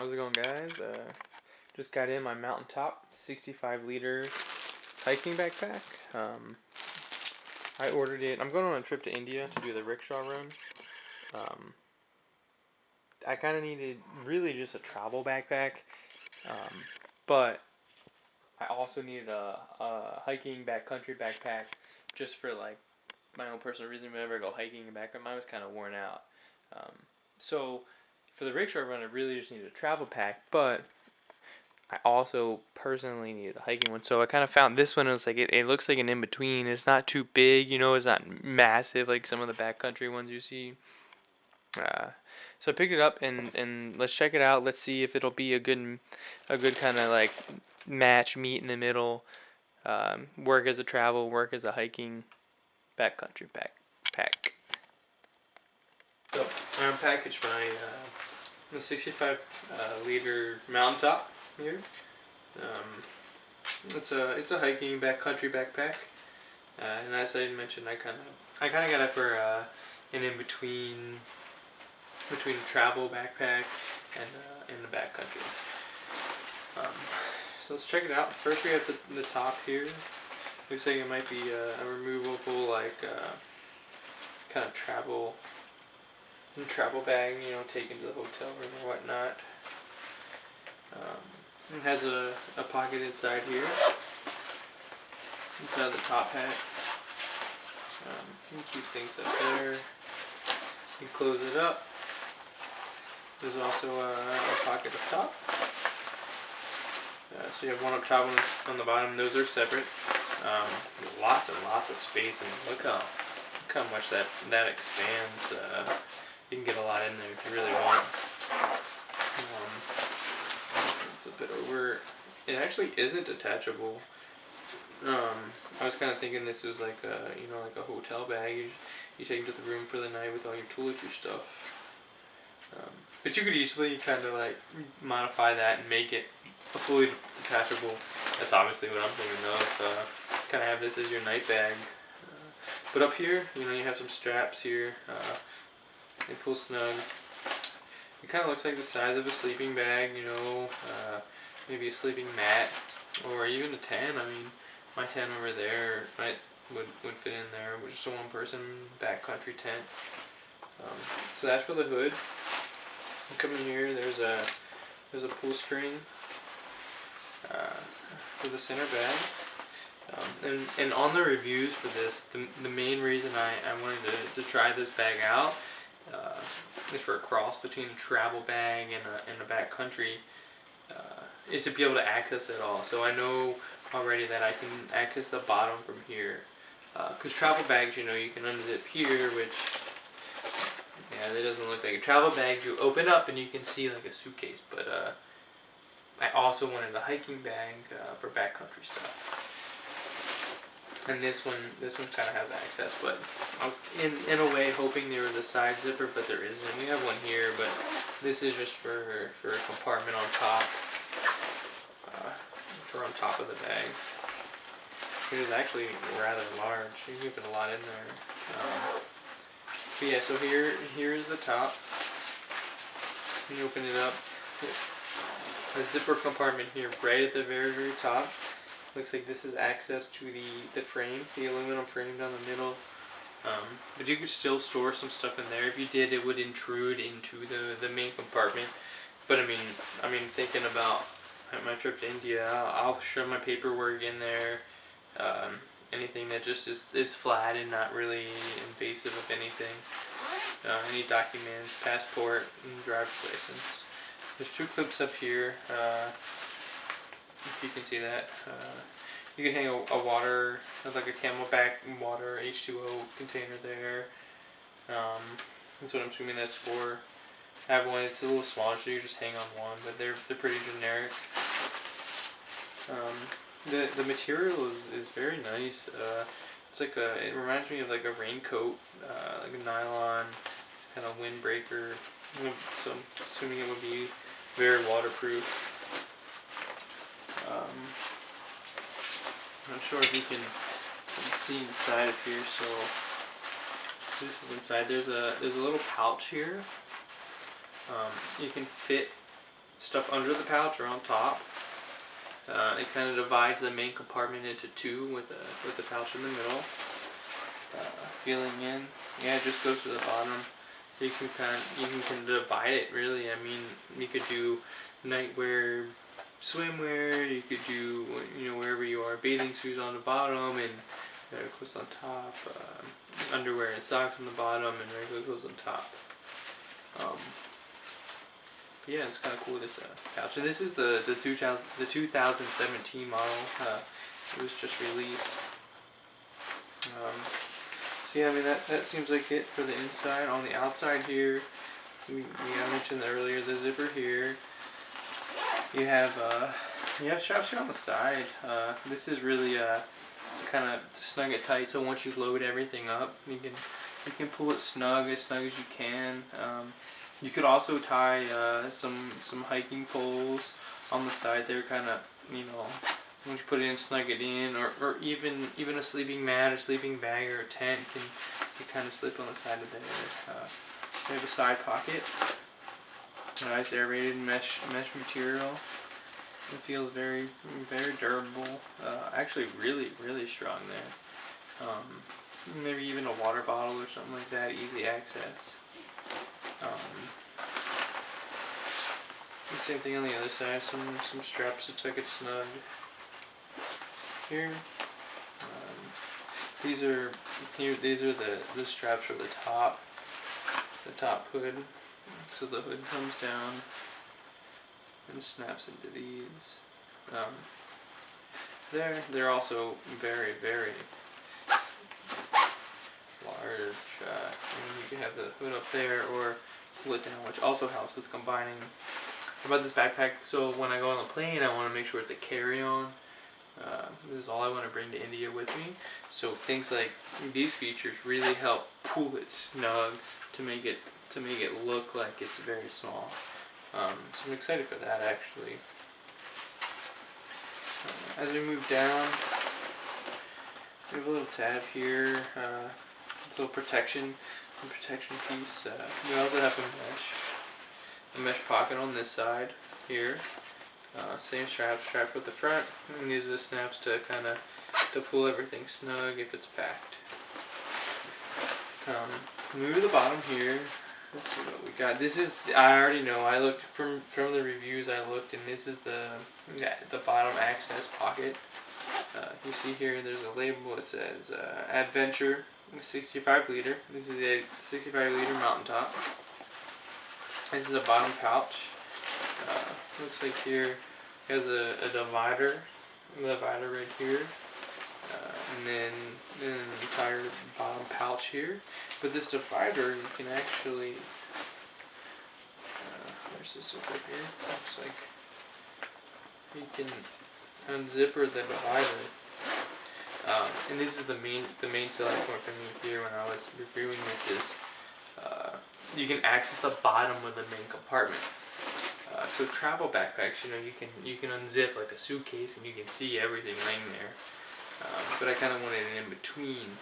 How's it going, guys? Just got in my Mountaintop 65-liter hiking backpack. I ordered it. I'm going on a trip to India to do the rickshaw run. Um, I kind of needed really just a travel backpack, um, but I also needed a hiking backcountry backpack just for like my own personal reason. Whenever I go hiking, the backpack mine was kind of worn out. Um, so for the rickshaw run, I really just needed a travel pack, but I also personally needed a hiking one, so I kind of found this one. It was like it looks like an in between. It's not too big, it's not massive like some of the backcountry ones you see. So I picked it up and let's check it out. Let's see if it'll be a good kind of like match, meet in the middle. Work as a travel, work as a hiking backcountry backpack. So I unpackaged my the 65 liter Mountaintop here. Um, it's a hiking backcountry backpack, and as I mentioned, I kind of got it for an in between a travel backpack and the backcountry. So let's check it out. First, we have the top here. Looks like it might be a removable kind of travel bag, taken to the hotel room or whatnot. It has a pocket inside here, inside the top hat. You can keep things up there. You close it up. There's also a pocket up top. So you have one up top, one on the bottom. Those are separate. Lots and lots of space. I mean, look how much that expands. You can get a lot in there if you really want. It's a bit over. It actually isn't detachable. I was kind of thinking this was like a hotel bag. You take it to the room for the night with all your toiletry stuff. But you could easily kind of like modify that and make it a fully detachable. That's obviously what I'm thinking of. Kind of have this as your night bag. But up here, you have some straps here. They pull snug. It kind of looks like the size of a sleeping bag, maybe a sleeping mat, or even a tent. I mean, my tent over there would fit in there, which is a one-person backcountry tent. So that's for the hood. You come in here. There's a pull string for the center bag. And on the reviews for this, the main reason I wanted to try this bag out is for a cross between a travel bag and a backcountry, is to be able to access it all. So I know already that I can access the bottom from here. Because travel bags, you can unzip here, which, yeah, it doesn't look like a travel bag. You open up and you can see like a suitcase. But I also wanted a hiking bag for backcountry stuff. And this one kind of has access, but I was in a way hoping there was a side zipper, but there isn't. We have one here, but this is just for a compartment on top, for on top of the bag. It is actually rather large. You can fit a lot in there. But yeah, so here is the top. You open it up. A zipper compartment here, right at the very, very top. Looks like this is access to the frame, the aluminum frame down the middle. But you could still store some stuff in there. If you did, it would intrude into the main compartment. But I mean, thinking about my trip to India, I'll shove my paperwork in there. Anything that just is flat and not really invasive of anything. Any documents, passport, and driver's license. There's two clips up here. If you can see that. You can hang a water, like a Camelback water H2O container there. That's what I'm assuming that's for. I have one, it's a little smaller, so you just hang on one, but they're pretty generic. The material is very nice. It's like it reminds me of like a raincoat, like a nylon kind of windbreaker. So I'm assuming it would be very waterproof. I'm not sure if you can see inside of here. So this is inside. There's a little pouch here. You can fit stuff under the pouch or on top. It kind of divides the main compartment into two with the pouch in the middle. Feeling in, yeah, it just goes to the bottom. You can divide it really. I mean, you could do nightwear, swimwear. You could do wherever you are, bathing suits on the bottom and clothes on top. Underwear and socks on the bottom and regular clothes on top. Yeah, it's kind of cool, this pouch. And this is the 2017 model. It was just released. So yeah, I mean that seems like it for the inside. On the outside here, I mentioned earlier the zipper here. You have straps here on the side. This is really kind of snug it tight. So once you load everything up, you can pull it snug as you can. You could also tie some hiking poles on the side there, kind of, once you put it in, snug it in, or even a sleeping mat or sleeping bag or a tent can kind of slip on the side of there. We have a side pocket, nice aerated mesh material. It feels very durable. Actually, really strong there. Maybe even a water bottle or something like that, easy access. Same thing on the other side. Some straps to tuck it snug. Here, these are the straps for the top hood. So the hood comes down and snaps into these. They're also very large. And you can have the hood up there or pull it down, which also helps with combining. About this backpack, so when I go on the plane, I want to make sure it's a carry-on. This is all I want to bring to India with me. So things like these features really help pull it snug to make it look like it's very small. So I'm excited for that, actually. As we move down, we have a little tab here, a little protection piece. We also have a mesh pocket on this side here. Same strap with the front, and these are the snaps to pull everything snug if it's packed. Move to the bottom here. Let's see what we got. This is, I already know, I looked from the reviews, and this is the bottom access pocket. You see here, there's a label. It says Adventure 65 liter. This is a 65 liter Mountaintop. This is a bottom pouch. Looks like here it has a divider right here, and then the entire bottom pouch here. But this divider, you can actually, where's this zipper here? Looks like you can unzipper the divider. And this is the main selling point for me here when I was reviewing this is you can access the bottom of the main compartment. So travel backpacks, you can unzip like a suitcase and you can see everything laying there. But I kind of wanted it in between,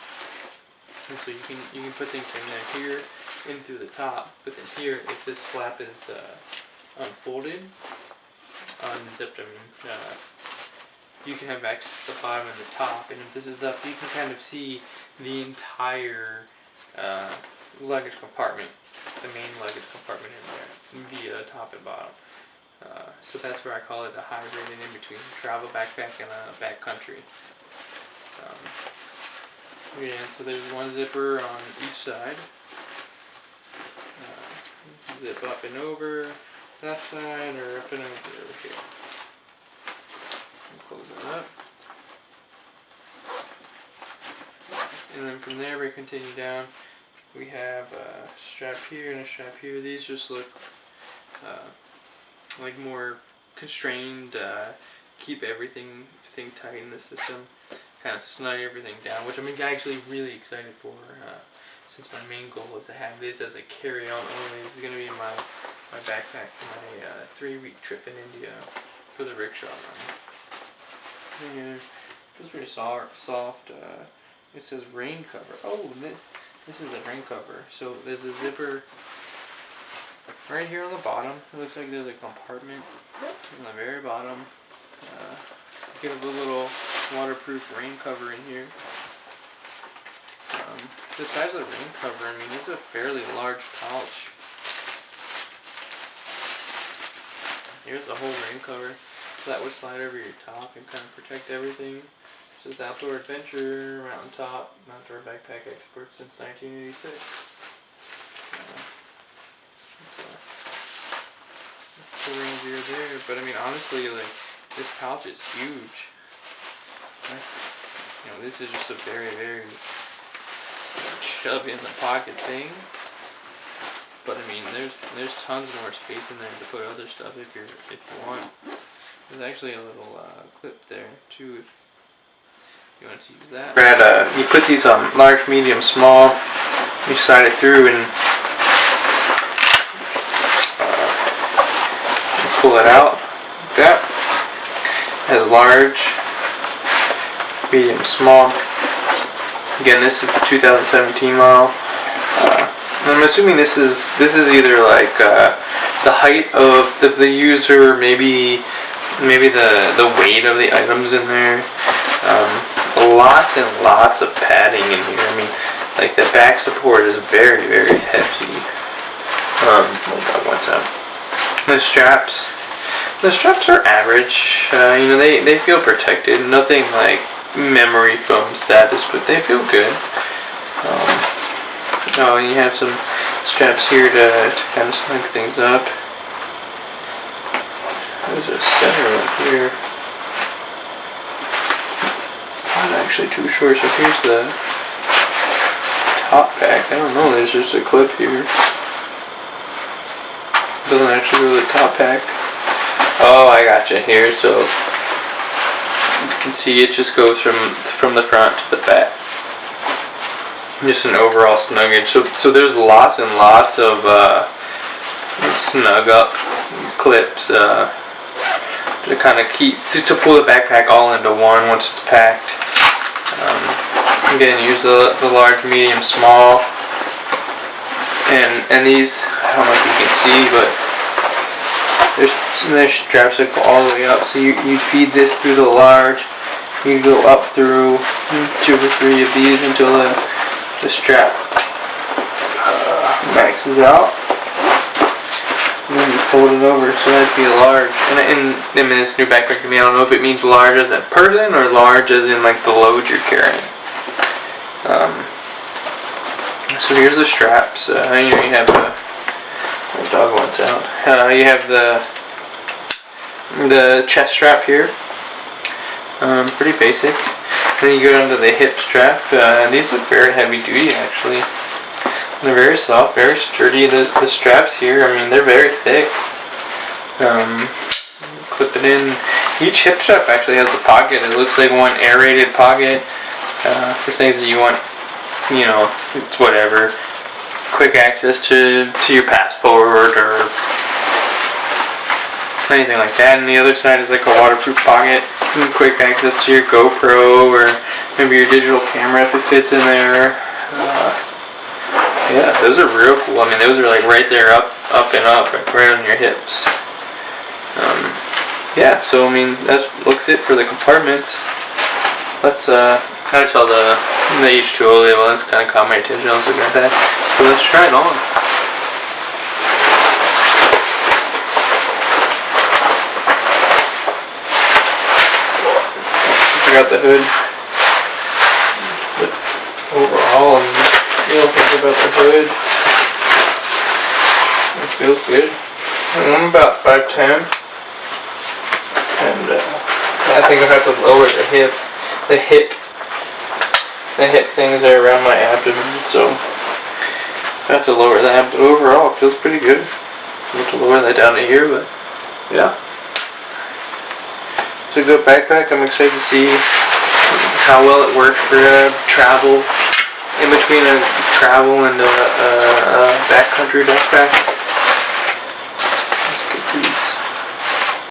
and so you can put things in here, in through the top. But then here, if this flap is unfolded, unzipped, you can have access to the bottom and the top. And if this is up, you can kind of see the entire luggage compartment, the main luggage compartment in there, via top and bottom. So that's where I call it a hybrid and in between travel backpack and a backcountry. Yeah, so there's one zipper on each side. Zip up and over that side, or up and over here. And close it up. And then from there we continue down. We have a strap here and a strap here. These just look like more constrained, keep everything tight in the system, kind of snug everything down, which I'm actually really excited for, since my main goal is to have this as a carry-on only. This is going to be my backpack for my 3-week trip in India for the rickshaw run. And it feels pretty soft. It says rain cover. Oh, this is the rain cover. So there's a zipper right here on the bottom, it looks like there's a compartment on the very bottom. Get a little waterproof rain cover in here. The size of the rain cover, I mean, it's a fairly large pouch. Here's the whole rain cover. So that would slide over your top and kind of protect everything. This is Outdoor Adventure, Mountaintop, Outdoor Backpack Expert since 1986. The Ranger there, but I mean, honestly, like, this pouch is huge. You know, this is just a very, very shove in the pocket thing. But I mean, there's tons more space in there to put other stuff if you want. There's actually a little clip there too if you want to use that. Brad, you put these on large, medium, small. You slide it through and pull it out like that. It has large, medium, small. Again, this is the 2017 model. I'm assuming this is either like the height of the user, maybe the weight of the items in there. Lots and lots of padding in here. I mean, like the back support is very, very hefty. What's up? The straps are average. You know, they feel protected. Nothing like memory foam status, but they feel good. And you have some straps here to kind of snug things up. There's a center up here. Not actually too short. So here's the top pack. I don't know. There's just a clip here. Doesn't actually go to the top pack. Oh, I gotcha here. So you can see it just goes from the front to the back. Just an overall snuggage. So there's lots and lots of snug up clips to kind of keep to pull the backpack all into one once it's packed. Again, use the large, medium, small, and these. I don't know if you can see, but there's straps that go all the way up. So you feed this through the large. You go up through 2 or 3 of these until the strap maxes out, and then you fold it over, so that'd be a large. And I mean, this new backpack to me, I don't know if it means large as a person or large as in like the load you're carrying. So here's the straps. You have the dog wants out. You have the chest strap here. Pretty basic. Then you go down to the hip strap. These look very heavy duty actually. They're very soft, very sturdy. The straps here, I mean, they're very thick. Clip it in. Each hip strap actually has a pocket. It looks like one aerated pocket for things that you want, you know, it's whatever. Quick access to your passport or anything like that. And the other side is like a waterproof pocket. Quick access to your GoPro or maybe your digital camera if it fits in there. Yeah, those are real cool. I mean, those are like right there, up and up, right on your hips. Yeah, so I mean, that looks it for the compartments. Let's I saw the H2O label. That's kind of caught my attention. I was looking at that. So let's try it on. Got the hood, but overall, you don't think about the hood. It feels good. I'm about 5'10", and I think I have to lower the hip things are around my abdomen, so I have to lower that. But overall, it feels pretty good. I have to lower that down to here, but yeah. It's a good backpack. I'm excited to see how well it works for travel, in between a travel and a backcountry backpack.